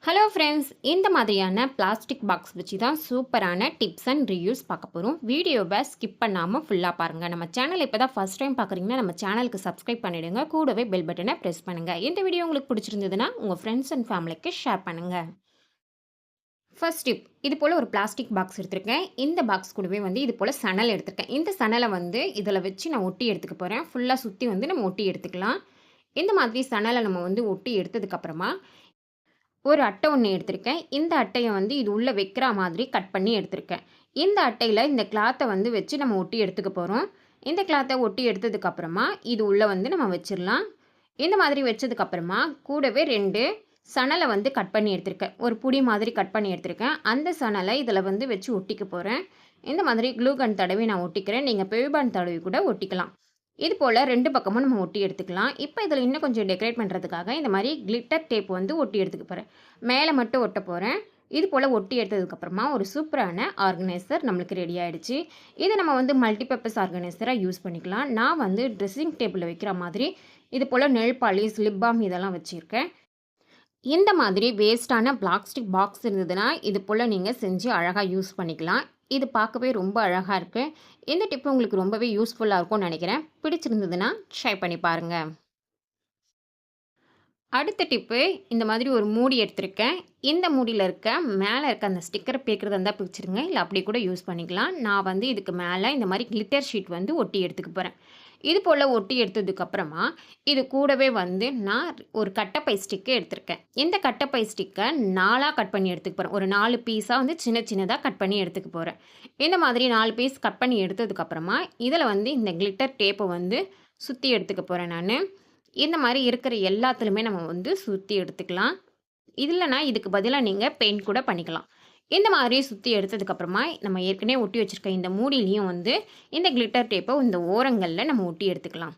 Hello friends, இந்த மாதிரியான plastic box வச்சு தான் சூப்பரான டிப்ஸ் அண்ட் ரிவ்யூஸ் பார்க்க போகிறோம். வீடியோவை ஸ்கிப் பண்ணாமல் ஃபுல்லாக பாருங்கள். நம்ம சேனல் இப்போ தான் ஃபஸ்ட் டைம் பார்க்குறீங்கன்னா நம்ம சேனலுக்கு சப்ஸ்கிரைப் பண்ணிவிடுங்க. கூடவே பெல் பட்டனை ப்ரெஸ் பண்ணுங்கள். இந்த வீடியோ உங்களுக்கு பிடிச்சிருந்ததுன்னா உங்கள் ஃப்ரெண்ட்ஸ் அண்ட் ஃபேமிலிக்கு ஷேர் பண்ணுங்கள். ஃபர்ஸ்ட் டிப், இது போல் ஒரு பிளாஸ்டிக் பாக்ஸ் எடுத்திருக்கேன். இந்த பாக்ஸ் கூடவே இது போல் சணல் எடுத்திருக்கேன். இந்த சணலை இதில் வச்சு நான் ஒட்டி எடுத்துக்க போகிறேன். ஃபுல்லாக சுற்றி நம்ம ஒட்டி எடுத்துக்கலாம். இந்த மாதிரி சணலை நம்ம ஒட்டி எடுத்ததுக்கப்புறமா ஒரு அட்டை ஒன்று எடுத்திருக்கேன். இந்த அட்டையை இது உள்ளே வைக்கிற மாதிரி கட் பண்ணி எடுத்திருக்கேன். இந்த அட்டையில் இந்த கிளாத்தை வச்சு நம்ம ஒட்டி எடுத்துக்க போகிறோம். இந்த கிளாத்தை ஒட்டி எடுத்ததுக்கப்புறமா இது உள்ளே நம்ம வச்சிடலாம். இந்த மாதிரி வச்சதுக்கப்புறமா கூடவே 2 சணலை கட் பண்ணி எடுத்திருக்கேன். ஒரு புடி மாதிரி கட் பண்ணி எடுத்திருக்கேன். அந்த சணலை இதில் வச்சு ஒட்டிக்க போகிறேன். இந்த மாதிரி க்ளூ கன் தடவி நான் ஒட்டிக்கிறேன். நீங்கள் பெவிபான் தடவி கூட ஒட்டிக்கலாம். இது போல் 2 பக்கமும் நம்ம ஒட்டி எடுத்துக்கலாம். இப்போ இதில் இன்னும் கொஞ்சம் டெக்கரேட் பண்ணுறதுக்காக இந்த மாதிரி கிளிட்டர் டேப் ஒட்டி எடுத்துக்க போகிறேன். மேலே மட்டும் ஒட்ட போகிறேன். இது போல் ஒட்டி எடுத்ததுக்கப்புறமா ஒரு சூப்பரான ஆர்கனைசர் நம்மளுக்கு ரெடி ஆகிடுச்சு. இதை நம்ம மல்டிபர்பஸ் ஆர்கனைசராக யூஸ் பண்ணிக்கலாம். நான் ட்ரெஸ்ஸிங் டேபிளில் வைக்கிற மாதிரி இது போல் நெல் பாலிஷ், லிப் பாம் இதெல்லாம் வச்சுருக்கேன். இந்த மாதிரி வேஸ்ட்டான பிளாஸ்டிக் பாக்ஸ் இருந்ததுன்னா இது போல் நீங்கள் செஞ்சு அழகாக யூஸ் பண்ணிக்கலாம். இது பார்க்கவே ரொம்ப அழகாக இருக்குது. இந்த டிப்பு உங்களுக்கு ரொம்பவே யூஸ்ஃபுல்லாக இருக்கும்னு நினைக்கிறேன். பிடிச்சிருந்ததுன்னா ட்ரை பண்ணி பாருங்கள். அடுத்த டிப்பு, இந்த மாதிரி ஒரு மூடி எடுத்திருக்கேன். இந்த மூடியில் மேலே இருக்க அந்த ஸ்டிக்கரை பேக்கிறதா இருந்தால் பிடிச்சிருங்க, இல்லை அப்படி கூட யூஸ் பண்ணிக்கலாம். நான் இதுக்கு மேலே இந்த மாதிரி கிளிட்டர் ஷீட் ஒட்டி எடுத்துக்க போகிறேன். இது போல் ஒட்டி எடுத்ததுக்கப்புறமா இது கூடவே நான் ஒரு கட்டைப்பை ஸ்டிக்கை எடுத்திருக்கேன். இந்த கட்டைப்பை ஸ்டிக்கை 4ஆக கட் பண்ணி எடுத்துக்க போகிறேன். ஒரு 4 பீஸாக சின்ன சின்னதாக கட் பண்ணி எடுத்துக்க போகிறேன். இந்த மாதிரி 4 பீஸ் கட் பண்ணி எடுத்ததுக்கப்புறமா இதில் இந்த கிளிட்டர் டேப்பை சுற்றி எடுத்துக்க போகிறேன். நான் இந்த மாதிரி இருக்கிற எல்லாத்துலேயுமே நம்ம சுற்றி எடுத்துக்கலாம். இல்லைனா இதுக்கு பதிலாக நீங்கள் பெயிண்ட் கூட பண்ணிக்கலாம். இந்த மாதிரி சுற்றி எடுத்ததுக்கப்புறமா நம்ம ஏற்கனவே ஒட்டி வச்சுருக்க இந்த மூடிலையும் இந்த கிளிட்டர் டேப்பை இந்த ஓரங்களில் நம்ம ஒட்டி எடுத்துக்கலாம்.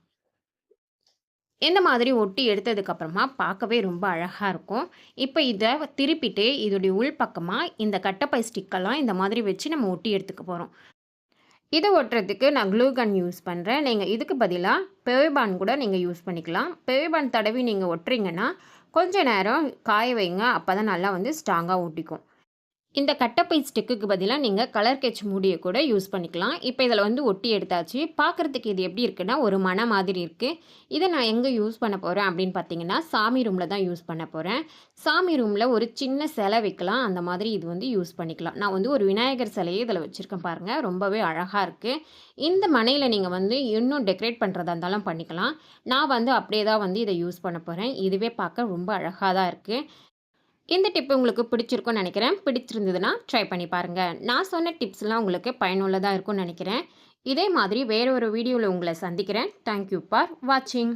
இந்த மாதிரி ஒட்டி எடுத்ததுக்கப்புறமா பார்க்கவே ரொம்ப அழகாக இருக்கும். இப்போ இதை திருப்பிட்டு இதோடைய உள் பக்கமாக இந்த கட்டைப்பை ஸ்டிக்கெல்லாம் இந்த மாதிரி வச்சு நம்ம ஒட்டி எடுத்துக்க போகிறோம். இதை ஒட்டுறதுக்கு நான் க்ளூ கன் யூஸ் பண்ணுறேன். நீங்கள் இதுக்கு பதிலாக பெவிபான் கூட நீங்கள் யூஸ் பண்ணிக்கலாம். பெவிபான் தடவி நீங்கள் ஒட்டுறீங்கன்னா கொஞ்சம் நேரம் காய வைங்க, அப்போ தான் நல்லா ஸ்ட்ராங்காக ஒட்டிக்கும். இந்த கட்டைப்பை ஸ்டிக்குக்கு பதிலாக நீங்கள் கலர் கெச் மூடியை கூட யூஸ் பண்ணிக்கலாம். இப்போ இதில் ஒட்டி எடுத்தாச்சு. பார்க்குறதுக்கு இது எப்படி இருக்குன்னா ஒரு மனை மாதிரி இருக்குது. இதை நான் எங்கே யூஸ் பண்ண போகிறேன் அப்படின்னு பார்த்தீங்கன்னா சாமி ரூமில் தான் யூஸ் பண்ண போகிறேன். சாமி ரூமில் ஒரு சின்ன சிலை வைக்கலாம், அந்த மாதிரி இது யூஸ் பண்ணிக்கலாம். நான் ஒரு விநாயகர் சிலையை இதில் வச்சுருக்கேன் பாருங்கள், ரொம்பவே அழகாக இருக்குது. இந்த மனையில் நீங்கள் இன்னும் டெக்கரேட் பண்ணுறதா இருந்தாலும் பண்ணிக்கலாம். நான் அப்படியே தான் இதை யூஸ் பண்ண போகிறேன். இதுவே பார்க்க ரொம்ப அழகாக தான் இருக்குது. இந்த டிப்பு உங்களுக்கு பிடிச்சிருக்கும்னு நினைக்கிறேன். பிடிச்சிருந்ததுன்னா ட்ரை பண்ணி பாருங்கள். நான் சொன்ன டிப்ஸ்லாம் உங்களுக்கு பயனுள்ளதாக இருக்கும்னு நினைக்கிறேன். இதே மாதிரி வேறு ஒரு வீடியோவில் உங்களை சந்திக்கிறேன். தேங்க்யூ ஃபார் வாட்சிங்.